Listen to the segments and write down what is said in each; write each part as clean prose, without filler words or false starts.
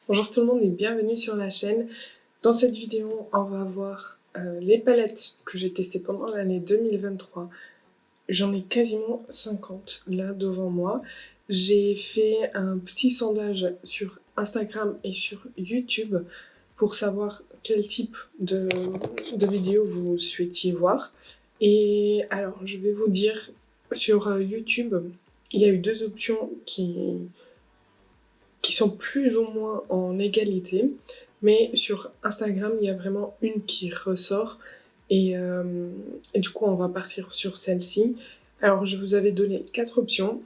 Bonjour tout le monde et bienvenue sur la chaîne. Dans cette vidéo, on va voir les palettes que j'ai testées pendant l'année 2023. J'en ai quasiment 50 là devant moi. J'ai fait un petit sondage sur Instagram et sur YouTube pour savoir quel type de vidéo vous souhaitiez voir. Et alors, je vais vous dire, sur YouTube, il y a eu deux options qui sont plus ou moins en égalité, mais sur Instagram, il y a vraiment une qui ressort, et du coup, on va partir sur celle-ci. Alors, je vous avais donné 4 options,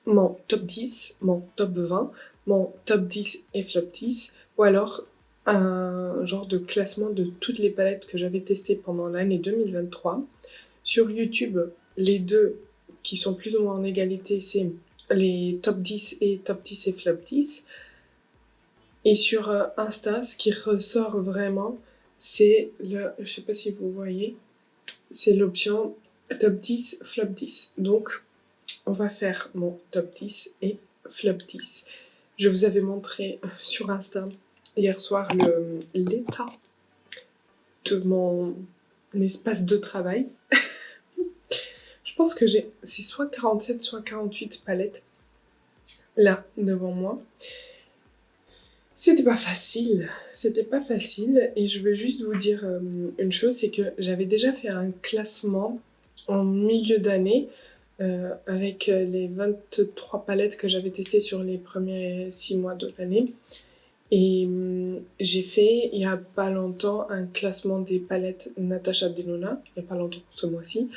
mon top 10, mon top 20, mon top 10 et flop 10, ou alors un genre de classement de toutes les palettes que j'avais testées pendant l'année 2023. Sur YouTube, les deux qui sont plus ou moins en égalité, c'est les top 10 et top 10 et flop 10. Et sur Insta, ce qui ressort vraiment, c'est je sais pas si vous voyez, c'est l'option top 10, flop 10. Donc, on va faire mon top 10 et flop 10. Je vous avais montré sur Insta hier soir l'état de mon espace de travail. Je pense que c'est soit 47, soit 48 palettes là devant moi. C'était pas facile et je veux juste vous dire une chose, c'est que j'avais déjà fait un classement en milieu d'année avec les 23 palettes que j'avais testées sur les premiers 6 mois de l'année. Et j'ai fait, il y a pas longtemps, un classement des palettes Natasha Denona, il y a pas longtemps, ce mois-ci.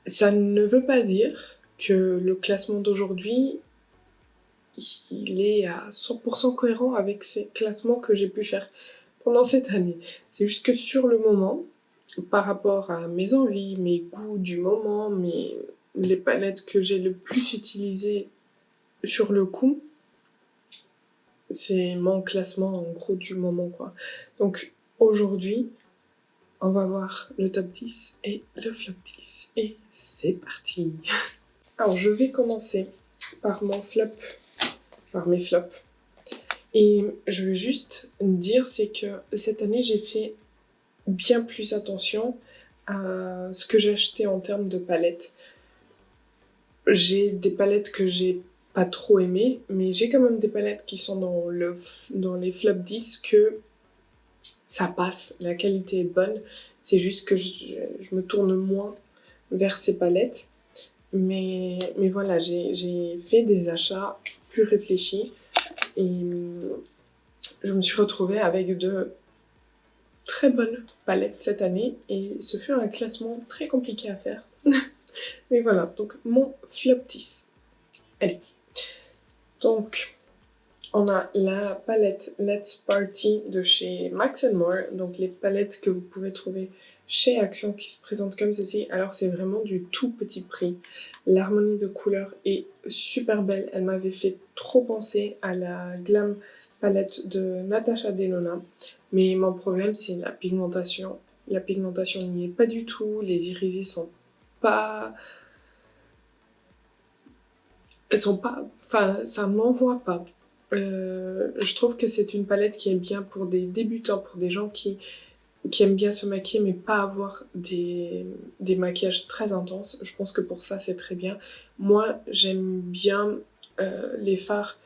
Ça ne veut pas dire que le classement d'aujourd'hui il est à 100% cohérent avec ces classements que j'ai pu faire pendant cette année. C'est juste que sur le moment, par rapport à mes envies, mes goûts du moment, les palettes que j'ai le plus utilisées sur le coup, c'est mon classement en gros du moment quoi. Donc aujourd'hui, on va voir le top 10 et le flop 10 et c'est parti. Alors je vais commencer par mes flops. Et je veux juste dire, c'est que cette année, j'ai fait bien plus attention à ce que j'achetais en termes de palettes. J'ai des palettes que j'ai pas trop aimées, mais j'ai quand même des palettes qui sont dans les flop 10 que ça passe, la qualité est bonne. C'est juste que je me tourne moins vers ces palettes. Mais voilà, j'ai fait des achats plus réfléchis et je me suis retrouvée avec de très bonnes palettes cette année et ce fut un classement très compliqué à faire. Mais voilà, donc mon flop 10. Allez. Donc, on a la palette Let's Party de chez Max More, donc les palettes que vous pouvez trouver chez Action qui se présentent comme ceci. Alors c'est vraiment du tout petit prix. L'harmonie de couleurs est super belle. Elle m'avait fait trop penser à la Glam palette de Natasha Denona. Mais mon problème c'est la pigmentation. La pigmentation n'y est pas du tout. Les irisés sont pas... Elles sont pas... Enfin, ça m'envoie pas. Je trouve que c'est une palette qui est bien pour des débutants, pour des gens qui aiment bien se maquiller mais pas avoir des maquillages très intenses. Je pense que pour ça c'est très bien. Moi j'aime bien les fards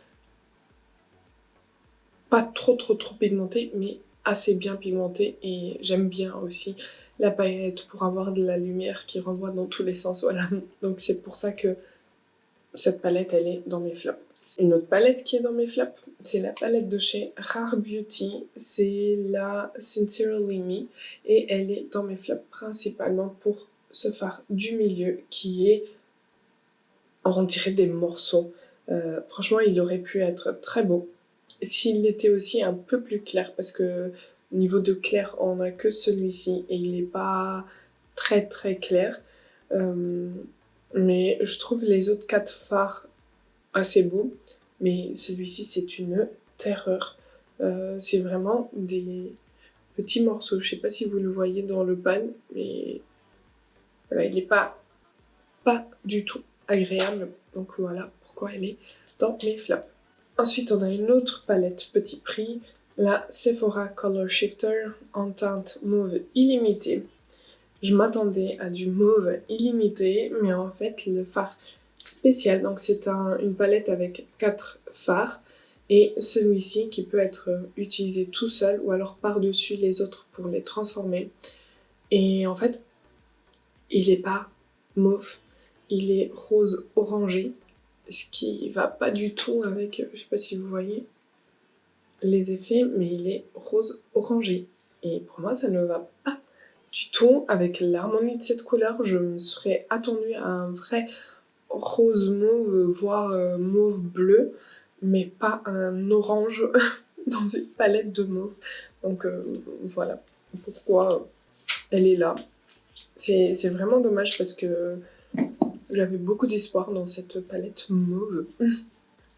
pas trop pigmentés mais assez bien pigmentés et j'aime bien aussi la paillette pour avoir de la lumière qui renvoie dans tous les sens. Voilà, donc c'est pour ça que cette palette elle est dans mes flops. Une autre palette qui est dans mes flops, c'est la palette de chez Rare Beauty, c'est la Sincerely Me et elle est dans mes flops principalement pour ce fard du milieu qui est, on dirait des morceaux. Franchement, il aurait pu être très beau s'il était aussi un peu plus clair parce que au niveau de clair, on n'a que celui-ci et il n'est pas très clair. Mais je trouve les autres 4 fards assez beaux. Mais celui-ci, c'est une terreur. C'est vraiment des petits morceaux. Je sais pas si vous le voyez dans le pan, mais voilà, il n'est pas du tout agréable. Donc voilà pourquoi elle est dans mes flops. Ensuite, on a une autre palette petit prix, la Sephora Color Shifter en teinte mauve illimité. Je m'attendais à du mauve illimité, mais en fait, le fard spécial, donc c'est une palette avec 4 fards, et celui-ci qui peut être utilisé tout seul ou alors par-dessus les autres pour les transformer. Et en fait, il n'est pas mauve, il est rose orangé, ce qui va pas du tout avec, je sais pas si vous voyez les effets, mais il est rose orangé. Et pour moi, ça ne va pas du tout avec l'harmonie de cette couleur. Je me serais attendue à un vrai rose mauve, voire mauve bleu, mais pas un orange dans une palette de mauve. Donc voilà pourquoi elle est là. C'est vraiment dommage parce que j'avais beaucoup d'espoir dans cette palette mauve.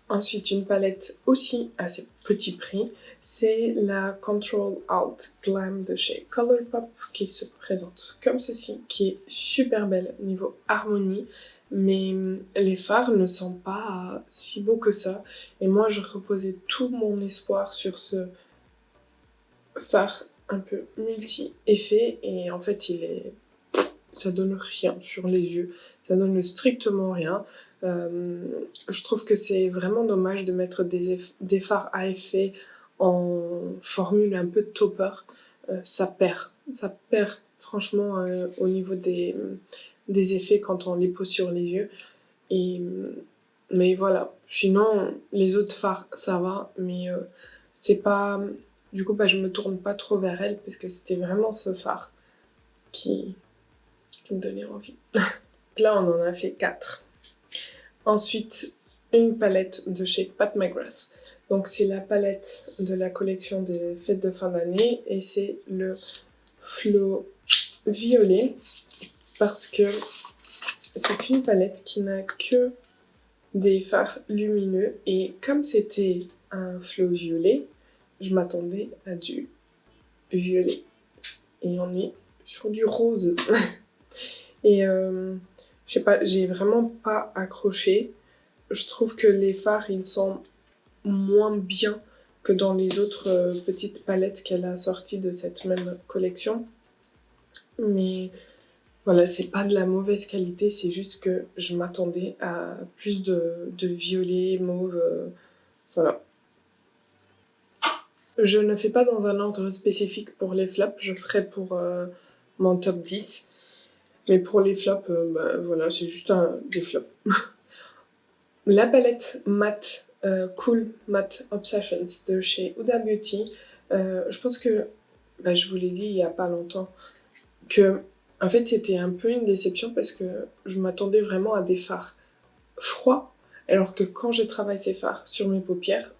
Ensuite, une palette aussi assez petit prix, c'est la Control Alt Glam de chez Colourpop qui se présente comme ceci, qui est super belle niveau harmonie, mais les fards ne sont pas si beaux que ça. Et moi, je reposais tout mon espoir sur ce fard un peu multi-effet, et en fait, ça donne rien sur les yeux, ça donne strictement rien. Je trouve que c'est vraiment dommage de mettre des fards à effet en formule un peu topper. Ça perd franchement au niveau des effets quand on les pose sur les yeux. Mais voilà, sinon les autres fards ça va, mais c'est pas... Du coup je me tourne pas trop vers elle parce que c'était vraiment ce fard qui me donnait envie. Là, on en a fait 4. Ensuite, une palette de chez Pat McGrath. Donc, c'est la palette de la collection des fêtes de fin d'année et c'est le Flow violet parce que c'est une palette qui n'a que des fards lumineux et comme c'était un Flow violet, je m'attendais à du violet. Et on est sur du rose. Et je sais pas, j'ai vraiment pas accroché. Je trouve que les fards, ils sont moins bien que dans les autres petites palettes qu'elle a sorties de cette même collection. Mais voilà, c'est pas de la mauvaise qualité, c'est juste que je m'attendais à plus de violet, mauve, voilà. Je ne fais pas dans un ordre spécifique pour les flops, je ferai pour mon top 10. Mais pour les flops, voilà, c'est juste des flops. La palette matte Cool Matte Obsessions de chez Huda Beauty, je pense que, je vous l'ai dit il y a pas longtemps, que en fait c'était un peu une déception parce que je m'attendais vraiment à des fards froids, alors que quand je travaille ces fards sur mes paupières,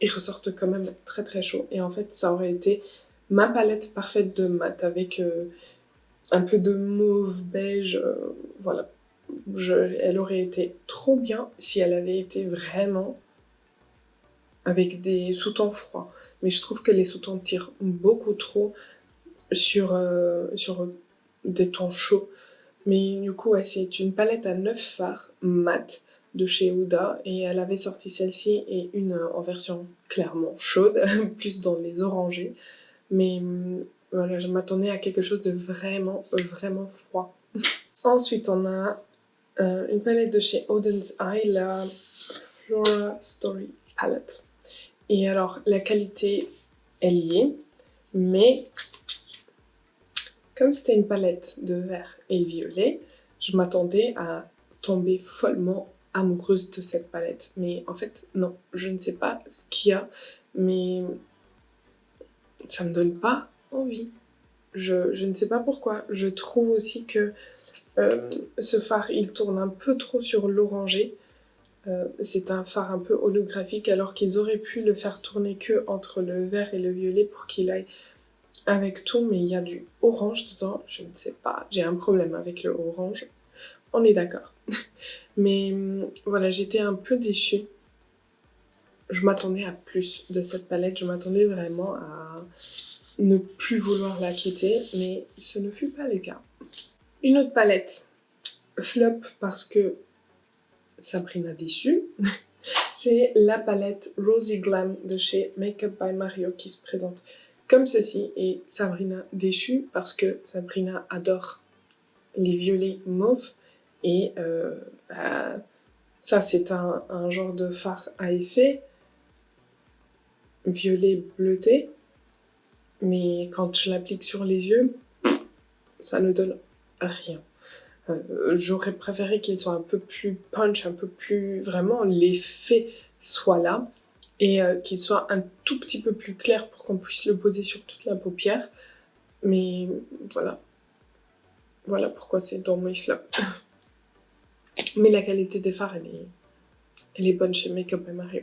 ils ressortent quand même très très chauds. Et en fait ça aurait été ma palette parfaite de matte avec un peu de mauve beige, voilà. Elle aurait été trop bien si elle avait été vraiment avec des sous-tons froids. Mais je trouve que les sous-tons tirent beaucoup trop sur des tons chauds. Mais du coup, ouais, c'est une palette à 9 fards mat de chez Huda. Et elle avait sorti celle-ci et une en version clairement chaude, plus dans les orangés. Mais voilà, je m'attendais à quelque chose de vraiment, vraiment froid. Ensuite, on a une palette de chez Oden's Eye, la Flora Story Palette. Et alors, la qualité, elle y est, mais comme c'était une palette de vert et violet, je m'attendais à tomber follement amoureuse de cette palette. Mais en fait, non, je ne sais pas ce qu'il y a, mais ça me donne pas envie. Je ne sais pas pourquoi. Je trouve aussi que ce fard, il tourne un peu trop sur l'orangé. C'est un fard un peu holographique alors qu'ils auraient pu le faire tourner que entre le vert et le violet pour qu'il aille avec tout, mais il y a du orange dedans, je ne sais pas, j'ai un problème avec le orange, on est d'accord. Mais voilà, j'étais un peu déçue. Je m'attendais à plus de cette palette, je m'attendais vraiment à ne plus vouloir la quitter, mais ce ne fut pas le cas. Une autre palette, flop parce que Sabrina déçue, c'est la palette Rosy Glam de chez Makeup by Mario qui se présente comme ceci. Et Sabrina déçue parce que Sabrina adore les violets mauves. Et ça, c'est un genre de fard à effet violet bleuté. Mais quand je l'applique sur les yeux, ça ne donne rien. J'aurais préféré qu'il soit un peu plus punch, un peu plus... Vraiment, l'effet soit là. Et qu'il soit un tout petit peu plus clair pour qu'on puisse le poser sur toute la paupière. Mais voilà. Voilà pourquoi c'est dans mes flops. Mais la qualité des fards, elle est bonne chez Makeup by Mario.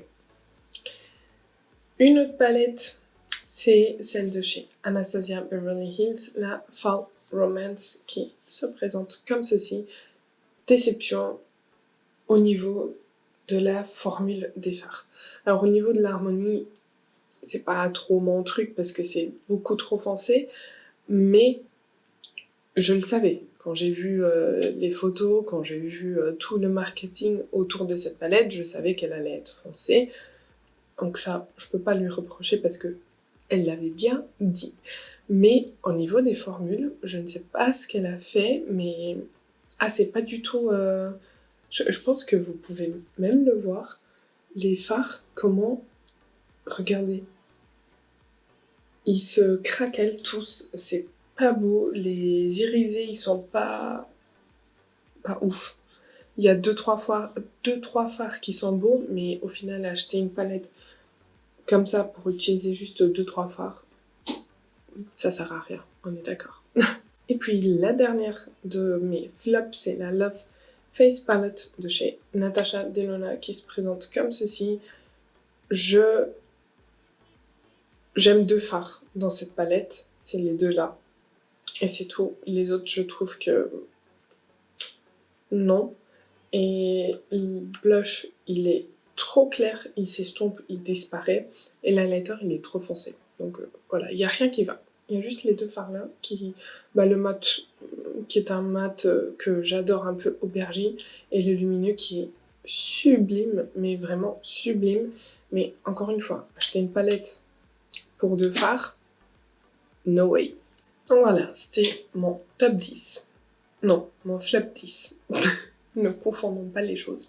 Une autre palette, c'est celle de chez Anastasia Beverly Hills, la Fall Romance, qui se présente comme ceci. Déception au niveau de la formule des fards. Alors au niveau de l'harmonie, c'est pas trop mon truc parce que c'est beaucoup trop foncé, mais je le savais. Quand j'ai vu les photos, quand j'ai vu tout le marketing autour de cette palette, je savais qu'elle allait être foncée. Donc ça, je peux pas lui reprocher parce que elle l'avait bien dit. Mais au niveau des formules, je ne sais pas ce qu'elle a fait, mais... Ah, c'est pas du tout... Je pense que vous pouvez même le voir. Les fards, comment... Regardez. Ils se craquellent tous. C'est pas beau. Les irisés, ils sont pas ouf. Il y a 2-3 fards qui sont beaux, mais au final, acheter une palette comme ça pour utiliser juste 2-3 fards, ça sert à rien, on est d'accord. Et puis la dernière de mes flops, c'est la Love Face Palette de chez Natasha Denona qui se présente comme ceci. J'aime 2 fards dans cette palette, c'est les 2 là. Et c'est tout. Les autres, je trouve que non. Et le blush, il est trop clair, il s'estompe, il disparaît. Et l'highlighter, il est trop foncé. Donc voilà, il n'y a rien qui va. Il y a juste les 2 fards là, le mat qui est un mat que j'adore un peu aubergine, et le lumineux qui est sublime, mais vraiment sublime. Mais encore une fois, acheter une palette pour 2 fards, no way. Donc voilà, c'était mon top 10. Non, mon flop 10. Ne confondons pas les choses.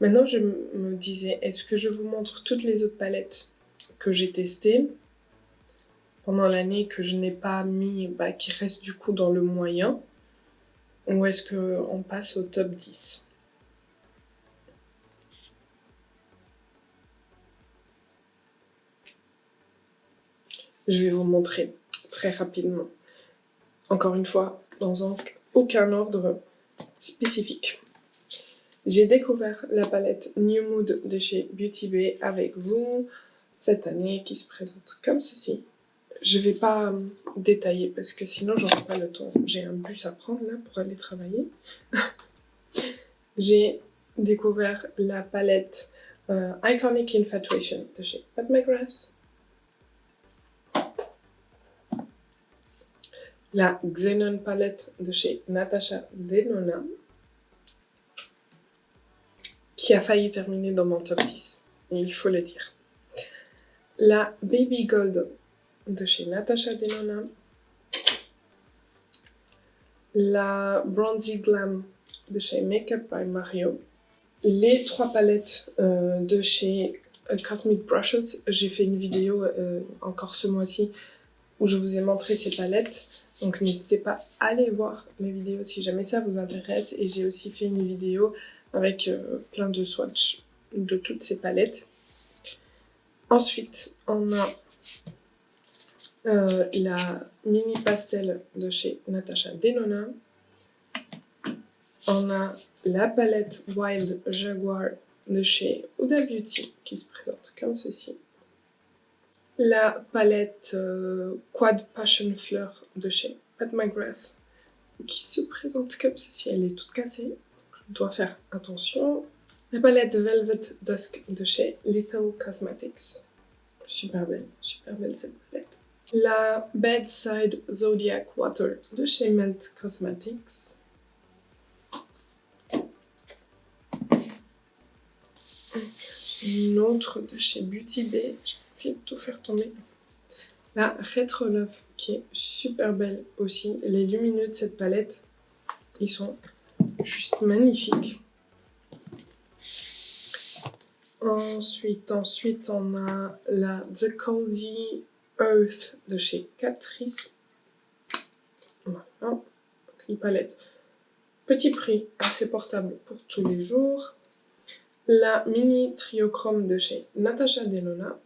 Maintenant, je me disais, est-ce que je vous montre toutes les autres palettes que j'ai testées pendant l'année que je n'ai pas mis, qui restent du coup dans le moyen, ou est-ce qu'on passe au top 10? Je vais vous montrer très rapidement. Encore une fois, dans aucun ordre spécifique. J'ai découvert la palette New Mood de chez Beauty Bay avec vous cette année qui se présente comme ceci. Je vais pas détailler parce que sinon j'aurai pas le temps. J'ai un bus à prendre là pour aller travailler. J'ai découvert la palette Iconic Infatuation de chez Pat McGrath. La Xenon palette de chez Natasha Denona, qui a failli terminer dans mon top 10, et il faut le dire. La Baby Gold de chez Natasha Denona. La Bronzy Glam de chez Makeup by Mario. Les 3 palettes de chez Cosmic Brushes. J'ai fait une vidéo encore ce mois-ci où je vous ai montré ces palettes. Donc n'hésitez pas à aller voir la vidéo si jamais ça vous intéresse. Et j'ai aussi fait une vidéo avec plein de swatchs de toutes ces palettes. Ensuite, on a la mini pastel de chez Natasha Denona. On a la palette Wild Jaguar de chez Huda Beauty qui se présente comme ceci. La palette Quad Passion Fleur de chez Pat McGrath qui se présente comme ceci. Elle est toute cassée, je dois faire attention. La palette Velvet Dusk de chez Lethal Cosmetics. Super belle cette palette. La Bedside Zodiac Water de chez Melt Cosmetics. Une autre de chez Beauty Bay. Je vais tout faire tomber. La Retro Love qui est super belle aussi. Les lumineux de cette palette, ils sont juste magnifiques. Ensuite, on a la The Cozy Earth de chez Catrice. Voilà. Donc, une palette petit prix, assez portable pour tous les jours. La mini triochrome de chez Natasha Denona.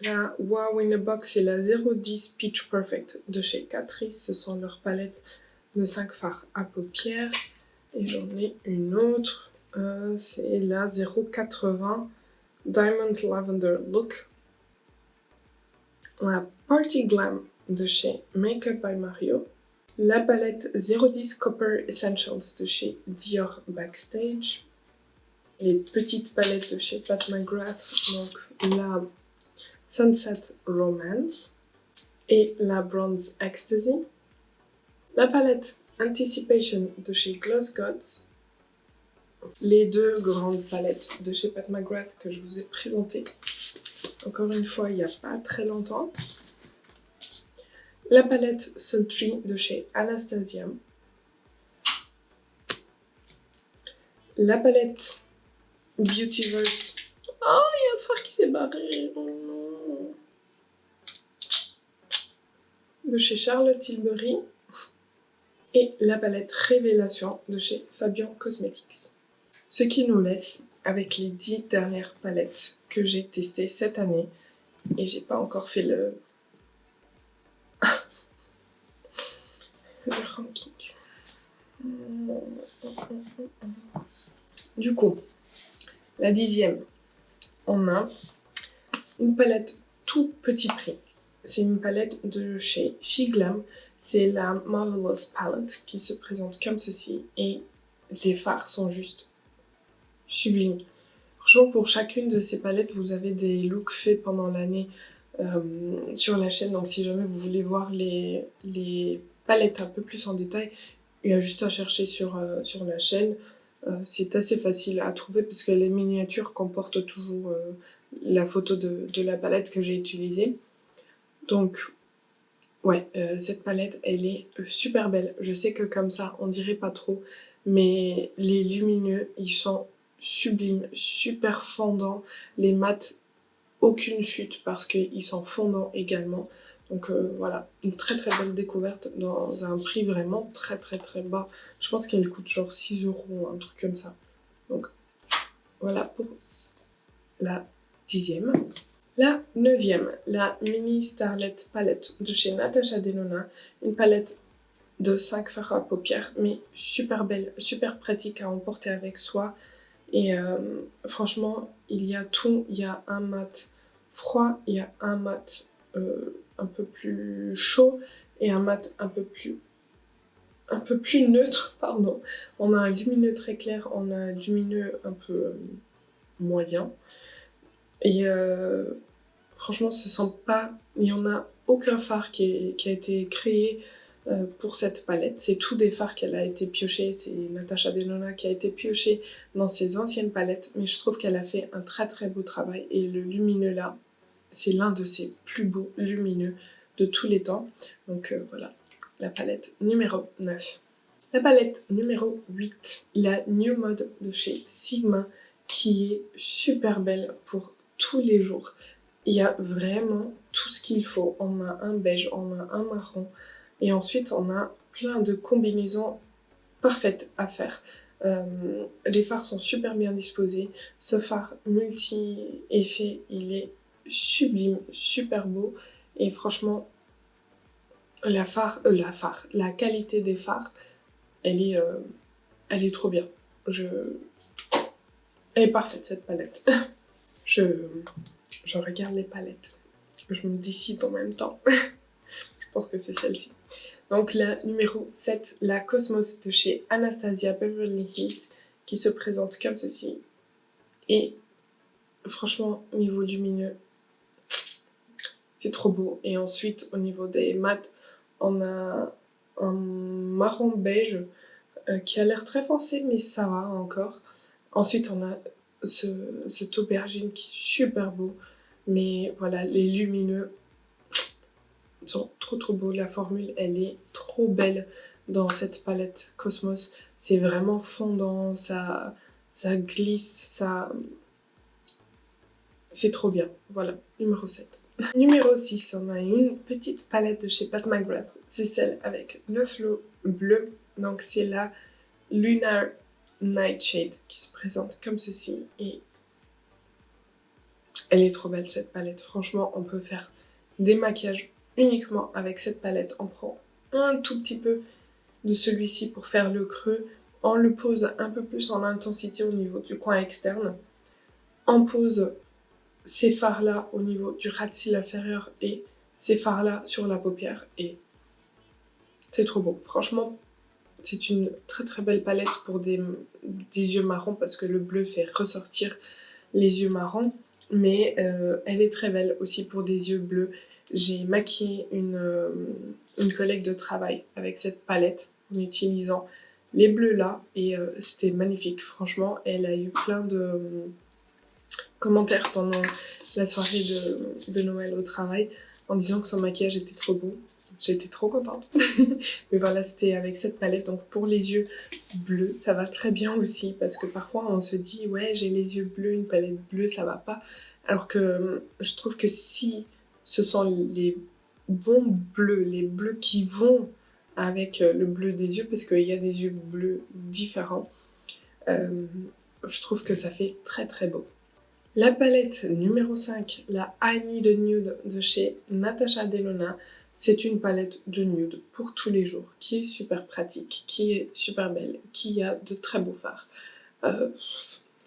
La Wow in a Box et la 010 Peach Perfect de chez Catrice. Ce sont leurs palettes de 5 fards à paupières. Et j'en ai une autre. C'est la 080 Diamond Lavender Look. La Party Glam de chez Makeup by Mario. La palette 010 Copper Essentials de chez Dior Backstage. Les petites palettes de chez Pat McGrath, donc la Sunset Romance et la Bronze Ecstasy. La palette Anticipation de chez Gloss Gods. Les deux grandes palettes de chez Pat McGrath que je vous ai présentées encore une fois il n'y a pas très longtemps. La palette Sultry de chez Anastasia. La palette Beautyverse. Oh, il y a un phare qui s'est barré. Oh non. De chez Charlotte Tilbury. Et la palette Révélation de chez Fabian Cosmetics. Ce qui nous laisse avec les 10 dernières palettes que j'ai testées cette année. Et j'ai pas encore fait le ranking. Du coup, la 10e, on a une palette tout petit prix. C'est une palette de chez She Glam. C'est la Marvelous Palette qui se présente comme ceci. Et les fards sont juste sublimes. Franchement, pour chacune de ces palettes, vous avez des looks faits pendant l'année sur la chaîne. Donc si jamais vous voulez voir les palettes un peu plus en détail, il y a juste à chercher sur la chaîne. C'est assez facile à trouver parce que les miniatures comportent toujours la photo de la palette que j'ai utilisée. Donc, ouais, cette palette, elle est super belle. Je sais que comme ça, on dirait pas trop, mais les lumineux, ils sont sublimes, super fondants. Les mats, aucune chute parce qu'ils sont fondants également. Donc voilà, une très très belle découverte dans un prix vraiment très très très bas. Je pense qu'elle coûte genre 6 €, un truc comme ça. Donc voilà pour la 10e. La 9e, la Mini Starlet Palette de chez Natasha Denona. Une palette de 5 fards à paupières, mais super belle, super pratique à emporter avec soi. Et franchement, il y a tout. Il y a un mat froid, il y a un mat un peu plus chaud et un mat un peu plus neutre, pardon. On a un lumineux très clair, on a un lumineux un peu moyen. Et franchement, ce sent pas... Il n'y en a aucun fard qui a été créé pour cette palette. C'est tout des fards qu'elle a été piochée. C'est Natasha Denona qui a été piochée dans ses anciennes palettes. Mais je trouve qu'elle a fait un très très beau travail. Et le lumineux là, c'est l'un de ses plus beaux lumineux de tous les temps. Donc voilà, la palette numéro 9. La palette numéro 8, la New Mode de chez Sigma, qui est super belle pour tous les jours. Il y a vraiment tout ce qu'il faut. On a un beige, on a un marron, et ensuite on a plein de combinaisons parfaites à faire. Les fards sont super bien disposés. Ce fard multi-effet, il est sublime, super beau. Et franchement, la qualité des fards, elle est trop bien. Elle est parfaite cette palette. Je regarde les palettes. Je me décide en même temps. Je pense que c'est celle-ci. Donc la numéro 7, la Cosmos de chez Anastasia Beverly Hills, qui se présente comme ceci. Et franchement, au niveau lumineux, c'est trop beau. Et ensuite, au niveau des mats, on a un marron beige qui a l'air très foncé, mais ça va encore. Ensuite, on a cet aubergine qui est super beau. Mais voilà, les lumineux sont trop beaux. La formule, elle est trop belle dans cette palette Cosmos. C'est vraiment fondant, ça glisse, c'est trop bien. Voilà, numéro 7. Numéro 6, on a une petite palette de chez Pat McGrath. C'est celle avec le flot bleu. Donc c'est la Lunar Nightshade qui se présente comme ceci. Et elle est trop belle cette palette. Franchement, on peut faire des maquillages uniquement avec cette palette. On prend un tout petit peu de celui-ci pour faire le creux. On le pose un peu plus en intensité au niveau du coin externe. On pose ces fards-là au niveau du ras de cils inférieur et ces fards-là sur la paupière. Et c'est trop beau. Franchement, c'est une très belle palette pour des yeux marrons parce que le bleu fait ressortir les yeux marrons. Mais elle est très belle aussi pour des yeux bleus. J'ai maquillé une collègue de travail avec cette palette en utilisant les bleus là et c'était magnifique. Franchement, elle a eu plein de commentaires pendant la soirée de Noël au travail en disant que son maquillage était trop beau. J'étais trop contente. Mais voilà, c'était avec cette palette. Donc pour les yeux bleus, ça va très bien aussi. Parce que parfois on se dit, ouais, j'ai les yeux bleus, une palette bleue, ça va pas. Alors que je trouve que si ce sont les bons bleus, les bleus qui vont avec le bleu des yeux, parce qu'il y a des yeux bleus différents, je trouve que ça fait très beau. La palette numéro 5, la I Need a Nude de chez Natasha Denona, c'est une palette de nude pour tous les jours, qui est super pratique, qui est super belle, qui a de très beaux fards.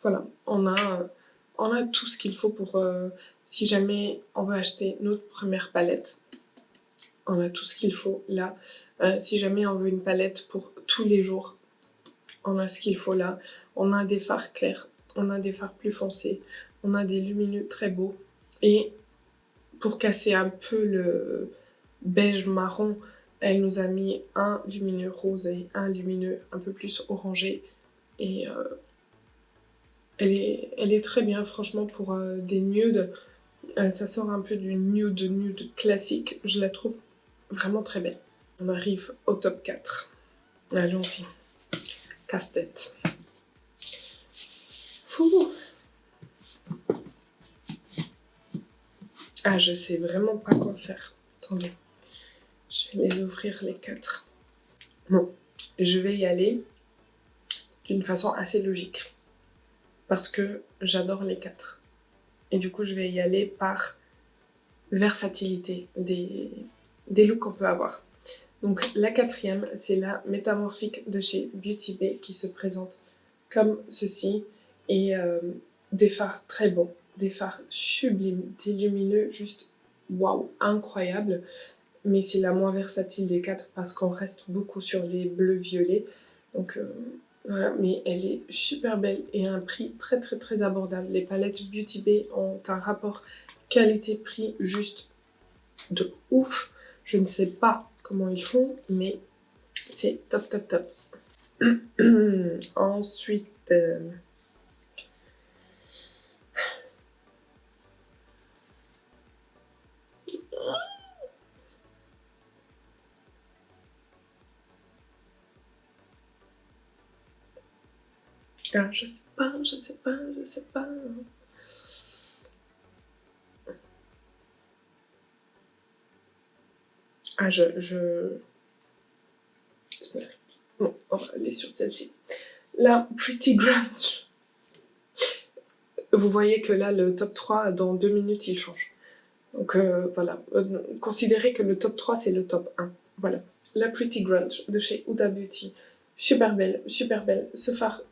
Voilà, on a tout ce qu'il faut pour, si jamais on veut acheter notre première palette, on a tout ce qu'il faut là. Si jamais on veut une palette pour tous les jours, on a ce qu'il faut là. On a des fards clairs, on a des fards plus foncés, on a des lumineux très beaux. Et pour casser un peu le beige marron, elle nous a mis un lumineux rose et un lumineux un peu plus orangé. Et elle est très bien, franchement, pour des nudes. Ça sort un peu du nude classique. Je la trouve vraiment très belle. On arrive au top 4. Allons-y. Casse-tête. Fou. Ah, je sais vraiment pas quoi faire. Attendez. Je vais les ouvrir les 4. Bon, je vais y aller d'une façon assez logique. Parce que j'adore les 4. Et du coup, je vais y aller par versatilité des looks qu'on peut avoir. Donc la 4e, c'est la Métamorphique de chez Beauty Bay qui se présente comme ceci. Et des fards très bons, des fards sublimes, des lumineux juste waouh, incroyables. Mais c'est la moins versatile des 4 parce qu'on reste beaucoup sur les bleus violets. Donc voilà, mais elle est super belle et à un prix très abordable. Les palettes Beauty Bay ont un rapport qualité-prix juste de ouf. Je ne sais pas comment ils font, mais c'est top. Ensuite, ah, je sais pas. Ah, bon, on va aller sur celle-ci. La Pretty Grunge. Vous voyez que là, le top 3, dans 2 minutes, il change. Donc voilà, considérez que le top 3, c'est le top 1. Voilà. La Pretty Grunge de chez Huda Beauty. Super belle. Ce phare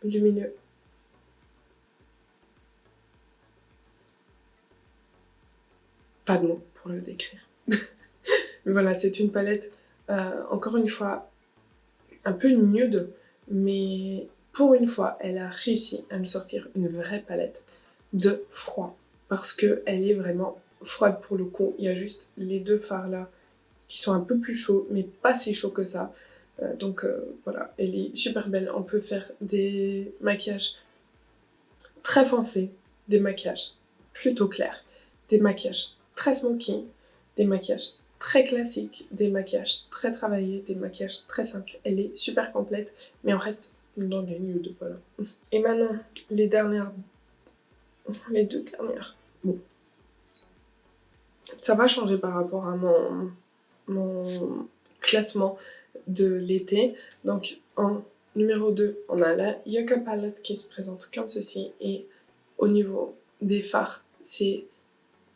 lumineux. Pas de mots pour le décrire. Mais voilà, c'est une palette, encore une fois, un peu nude, mais pour une fois, elle a réussi à nous sortir une vraie palette de froid. Parce qu'elle est vraiment froide pour le coup. Il y a juste les 2 fards là qui sont un peu plus chauds, mais pas si chauds que ça. Donc voilà, elle est super belle. On peut faire des maquillages très foncés, des maquillages plutôt clairs, des maquillages très smoky, des maquillages très classiques, des maquillages très travaillés, des maquillages très simples. Elle est super complète, mais on reste dans les nudes, voilà. Et maintenant, les deux dernières. Bon, ça va changer par rapport à mon classement de l'été. Donc en numéro 2, on a la Yucca Palette qui se présente comme ceci. Et au niveau des fards, c'est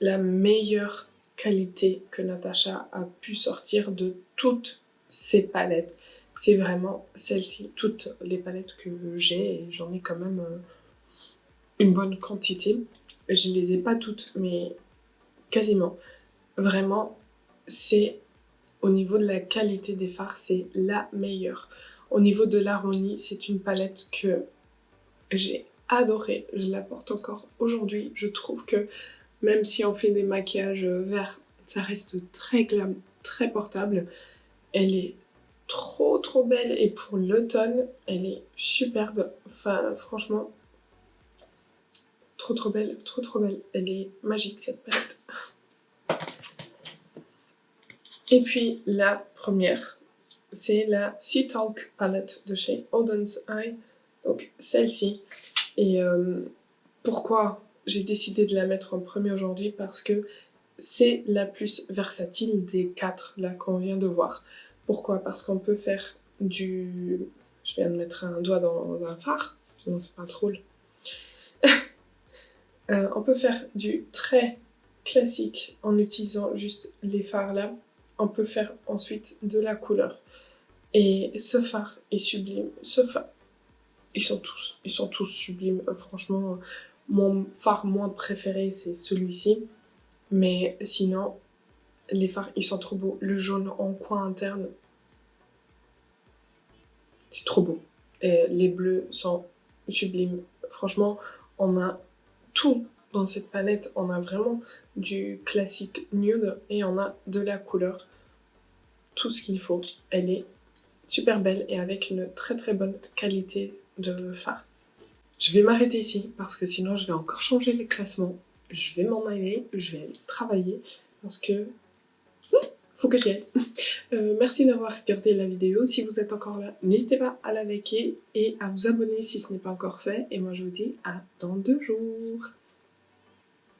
la meilleure qualité que Natasha a pu sortir de toutes ses palettes. C'est vraiment celle-ci, toutes les palettes que j'ai, et j'en ai quand même une bonne quantité. Je ne les ai pas toutes, mais quasiment. Vraiment, c'est au niveau de la qualité des fards, c'est la meilleure. Au niveau de l'harmonie, c'est une palette que j'ai adorée. Je la porte encore aujourd'hui. Je trouve que même si on fait des maquillages verts, ça reste très glam, très portable. Elle est trop belle et pour l'automne, elle est superbe. Enfin, franchement, trop belle, trop belle. Elle est magique cette palette. Et puis la première, c'est la Sea Talk palette de chez Auden's Eye. Donc celle-ci. Et pourquoi j'ai décidé de la mettre en premier aujourd'hui? Parce que c'est la plus versatile des 4 là qu'on vient de voir. Pourquoi? Parce qu'on peut faire du... Je viens de mettre un doigt dans un fard, sinon c'est pas drôle. On peut faire du très classique en utilisant juste les fards là. On peut faire ensuite de la couleur. Et ce fard est sublime. Ce fard, ils sont tous sublimes. Franchement, mon fard moins préféré, c'est celui-ci. Mais sinon, les fards, ils sont trop beaux. Le jaune en coin interne, c'est trop beau. Et les bleus sont sublimes. Franchement, on a tout dans cette palette. On a vraiment du classique nude et on a de la couleur. Tout ce qu'il faut. Elle est super belle et avec une très bonne qualité de fard. Je vais m'arrêter ici parce que sinon je vais encore changer les classements. Je vais m'en aller, je vais aller travailler parce que faut que j'y aille. Merci d'avoir regardé la vidéo. Si vous êtes encore là, n'hésitez pas à la liker et à vous abonner si ce n'est pas encore fait. Et moi je vous dis à dans 2 jours.